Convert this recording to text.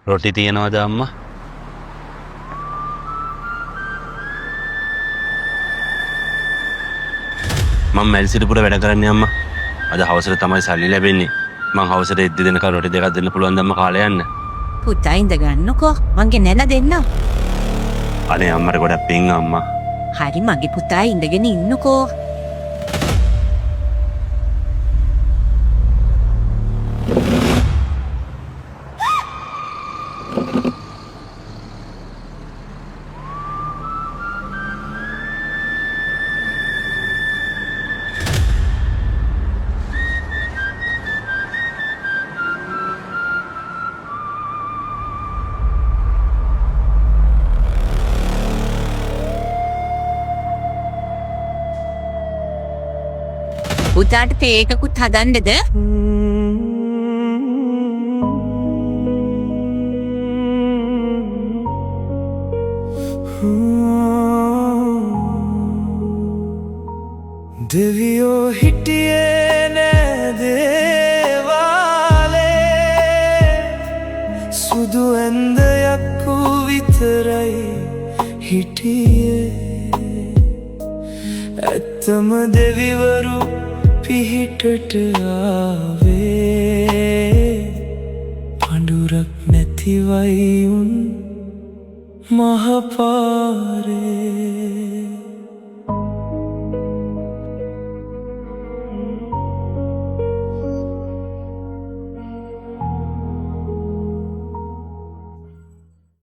රොටි තියනවද අම්මා? මම මැල්සිරිපුර වැඩ කරන්නේ අම්මා. අද හවසට තමයි සල්ලි ලැබෙන්නේ. මං හවසට එද්දි දෙනකල් රොටි දෙකක් දෙන්න පුළුවන් අම්මා කාලේ යන්න. පුතා ඉඳ ගන්නකෝ. මං ගෙනල්ලා දෙන්නම්. අනේ අම්මට ගොඩක් පිං අම්මා. හරි මගේ පුතා ඉඳගෙන ඉන්නකෝ. පුතාට තේකකුත් හදන්නද? දෙවියෝ හිටියේ නෑ දේවාලේ සුදු ඇන්දයක් විතරයි හිටියේ ඇත්තම දෙවිවරු පිහිටට ආවේ පඳුරක් නැතිවයි උන් මහපාරේ